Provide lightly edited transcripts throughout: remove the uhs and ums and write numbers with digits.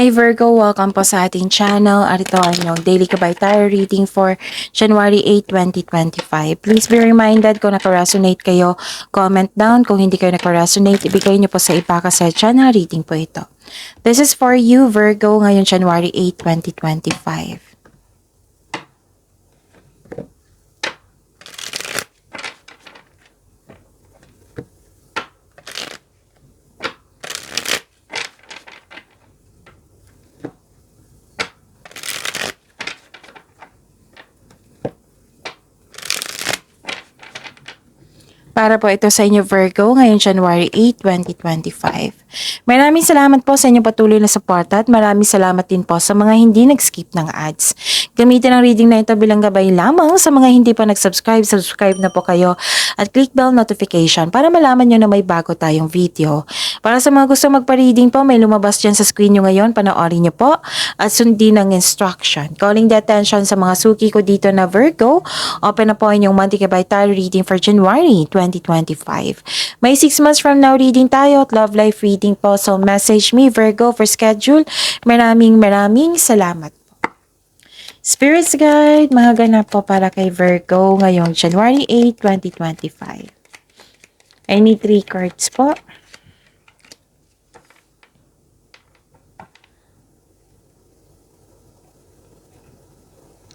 Hi Virgo, welcome po sa ating channel at ito ang inyong daily kabay tarot reading for January 8, 2025. Please be reminded kung naka-resonate kayo, comment down. Kung hindi kayo naka-resonate, ibigay niyo po sa iba kasi channel reading po ito. This is for you Virgo ngayon January 8, 2025. Para po ito sa inyo Virgo ngayong January 8, 2025. Maraming salamat po sa inyong patuloy na suporta at maraming salamat din po sa mga hindi nag-skip ng ads. Gamitin ang reading na ito bilang gabay lamang sa mga hindi pa nag-subscribe, subscribe na po kayo at click bell notification para malaman nyo na may bago tayong video. Para sa mga gusto magpa-reading po, may lumabas dyan sa screen nyo ngayon, panoorin nyo po at sundin ang instruction. Calling the attention sa mga suki ko dito na Virgo, open na po inyong monthly kabay tarot reading for January 2025. May 6 months from now reading tayo at love life reading po. So message me Virgo for schedule. Maraming salamat po. Spirits guide, mga ganap po para kay Virgo ngayong January 8, 2025. I need 3 cards po.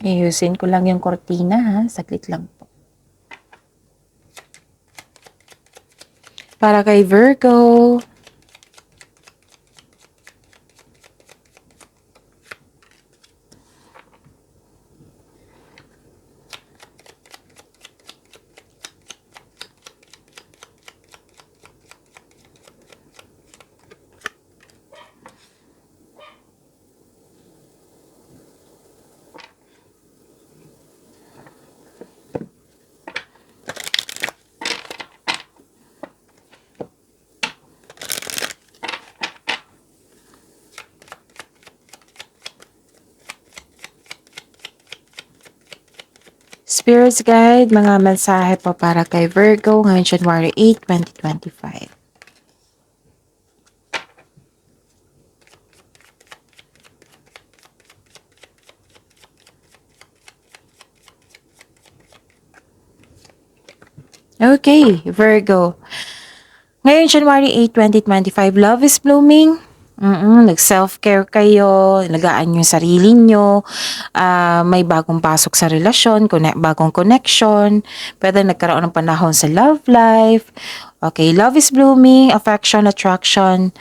Ayusin ko lang yung kortina ha. Saglit lang po. Para kay Virgo. Spirits Guide, mga mensahe po para kay Virgo ngayong January 8, 2025. Okay, Virgo. Ngayon January 8, 2025, love is blooming. Nag-self-care kayo, ilagaan yung sarili nyo, may bagong pasok sa relasyon, bagong connection, pwede nagkaroon ng panahon sa love life. Okay, love is blooming, affection, attraction,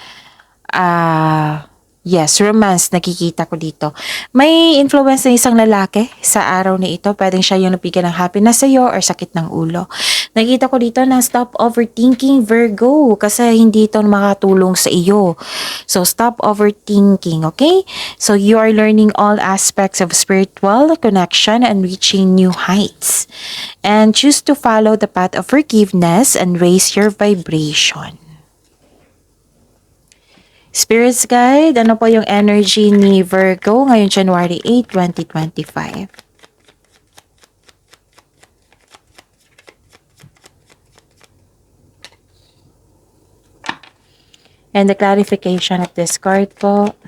yes, romance, nakikita ko dito. May influence ng isang lalaki sa araw na ito. Pwedeng siya yung nabigyan ng happiness sa iyo or sakit ng ulo. Nakita ko dito na stop overthinking, Virgo, kasi hindi ito makatulong sa iyo. So, stop overthinking, okay? So, you are learning all aspects of spiritual connection and reaching new heights. And choose to follow the path of forgiveness and raise your vibration. Spirits Guide, ano po yung energy ni Virgo ngayong January 8, 2025? And the clarification of this card po.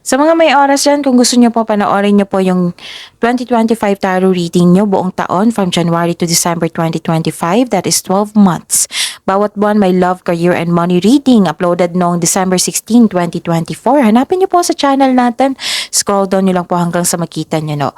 Sa mga may oras dyan, kung gusto nyo po, panoorin nyo po yung 2025 tarot reading nyo buong taon from January to December 2025. That is 12 months. Bawat buwan may love, career, and money reading uploaded noong December 16, 2024. Hanapin nyo po sa channel natin. Scroll down nyo lang po hanggang sa makita nyo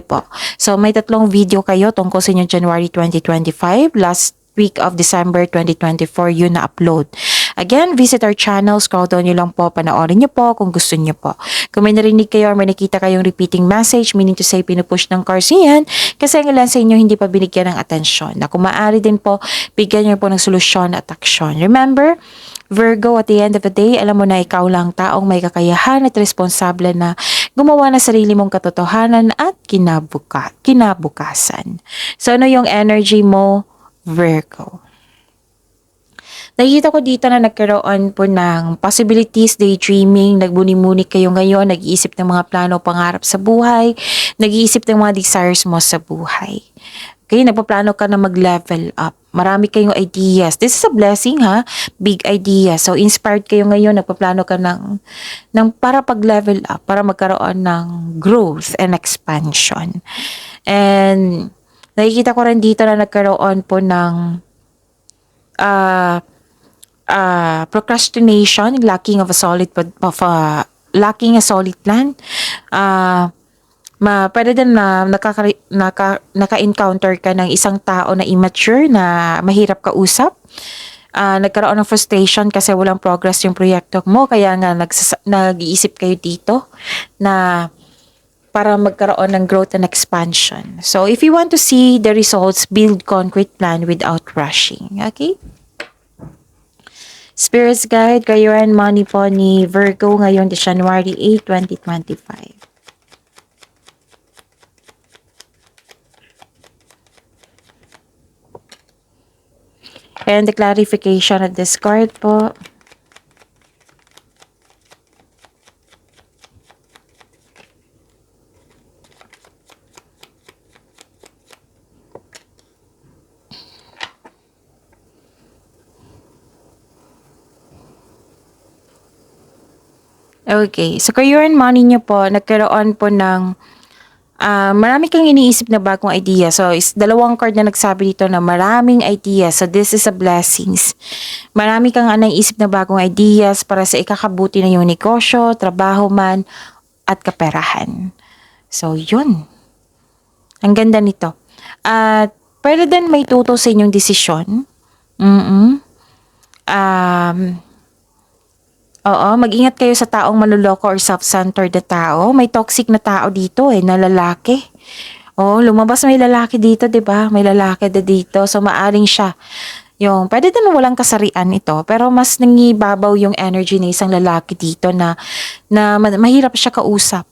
po. So may 3 video kayo tungkol sa inyong January 2025. Last week of December 2024 yun na-upload. Again, visit our channel, scroll down nyo lang po, panoorin nyo po kung gusto nyo po. Kung may narinig kayo or may nakita kayong repeating message, meaning to say pinupush ng cards yan, kasi ang ilan sa inyo hindi pa binigyan ng atensyon. Na kung maaari din po, bigyan nyo po ng solusyon at aksyon. Remember, Virgo, at the end of the day, alam mo na ikaw lang taong may kakayahan at responsable na gumawa ng sarili mong katotohanan at kinabukasan. So ano yung energy mo, Virgo? Nakikita ko dito na nagkaroon po ng possibilities, daydreaming, nagbuni-muni kayo ngayon, nag-iisip ng mga plano, pangarap sa buhay, nag-iisip ng mga desires mo sa buhay. Okay, nagpaplano ka na mag-level up. Marami kayong ideas. This is a blessing ha, big idea. So inspired kayo ngayon, nagpaplano ka ng para pag-level up, para magkaroon ng growth and expansion. And nakikita ko rin dito na nagkaroon po ng procrastination, lacking a solid plan. Pwede din na naka-encounter ka ng isang tao na immature, na mahirap kausap. Nagkaroon ng frustration kasi walang progress yung proyekto mo, kaya nga nag-iisip kayo dito na para magkaroon ng growth and expansion. So if you want to see the results, build concrete plan without rushing. Okay? Spirits Guide, kayo and money po ni Virgo ngayon, January 8, 2025. And the clarification of this card po. Okay, so career and money nyo po, nagkaroon po ng marami kang iniisip na bagong idea. So, dalawang card na nagsabi dito na maraming ideas. So, this is a blessings. Marami kang naisip na bagong ideas para sa ikakabuti na yung negosyo, trabaho man, at kaperahan. So, yun. Ang ganda nito. At, pwede din may tuto sa inyong desisyon. Oo, mag-ingat kayo sa taong maluloko or self-centered na tao. May toxic na tao dito na lalaki. Oh, lumabas may lalaki dito, 'di ba? May lalaki dito. So maaring siya yung pwede din walang kasarian ito, pero mas nangibabaw yung energy ng isang lalaki dito na mahirap siya kausap.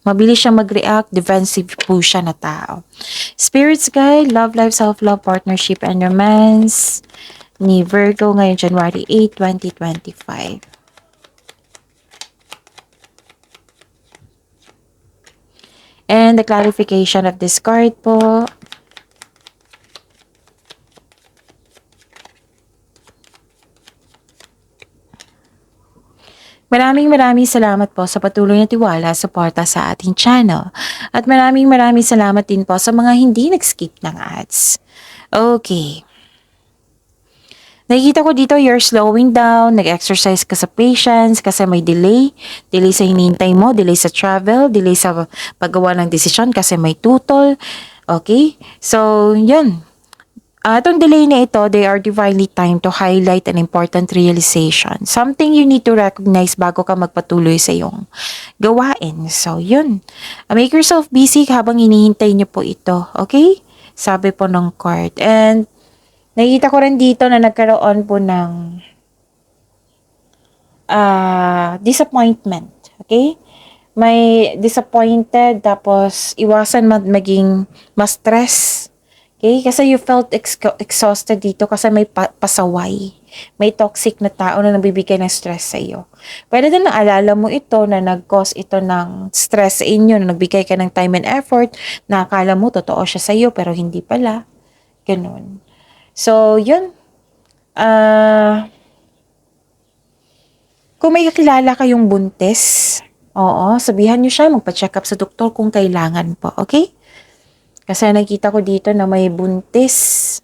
Mabilis siya mag-react, defensive po siya na tao. Spirits Guide, love life, self-love, partnership, and romance ni Virgo ngayon January 8, 2025. And the clarification of this card po. Maraming salamat po sa patuloy na tiwala, suporta sa ating channel. At maraming salamat din po sa mga hindi nag-skip ng ads. Okay. Nakikita ko dito, you're slowing down, nag-exercise ka sa patience kasi may delay. Delay sa hinihintay mo, delay sa travel, delay sa paggawa ng desisyon kasi may tutol. Okay? So, yun. Itong delay na ito, they are divinely timed to highlight an important realization. Something you need to recognize bago ka magpatuloy sa iyong gawain. So, yun. Make yourself busy habang hinihintay niyo po ito. Okay? Sabi po ng card. And, nakikita ko rin dito na nagkaroon po ng disappointment. Okay? May disappointed, tapos iwasan maging ma-stress. Okay? Kasi you felt exhausted dito kasi may pasaway. May toxic na tao na nabibigay ng stress sa iyo. Pwede din naalala mo ito na nag-cause ito ng stress sa inyo, na nagbigay ka ng time and effort, na akala mo totoo siya sa iyo pero hindi pala. Ganun. So, yun. Kung may kakilala kayong buntis, sabihan nyo siya, magpa-check up sa doktor kung kailangan po, okay? Kasi nakita ko dito na may buntis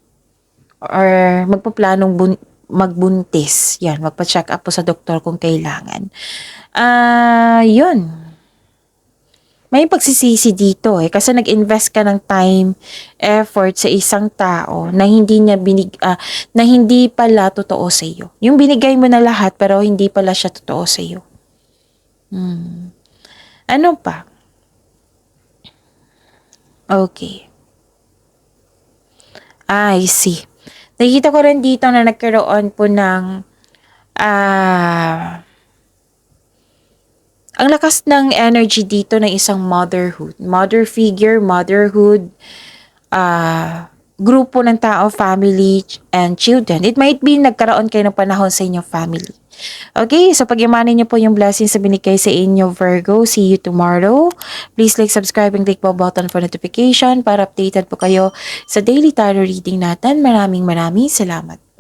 or magpaplanong magbuntis. Yan, magpa-check up po sa doktor kung kailangan. Yun. May pagsisisi dito kasi nag-invest ka ng time, effort sa isang tao na na hindi pala totoo sa iyo. Yung binigay mo na lahat pero hindi pala siya totoo sa iyo. Ano pa? Okay. I see. Nakikita ko rin dito na nagkaroon po ng ang lakas ng energy dito ng isang motherhood. Mother figure, motherhood, grupo ng tao, family, and children. It might be nagkaroon kayo ng panahon sa inyong family. Okay, so pagyamanin niyo po yung blessings na binigay sa inyo, Virgo. See you tomorrow. Please like, subscribe, and click po button for notification para updated po kayo sa daily tarot reading natin. Maraming salamat.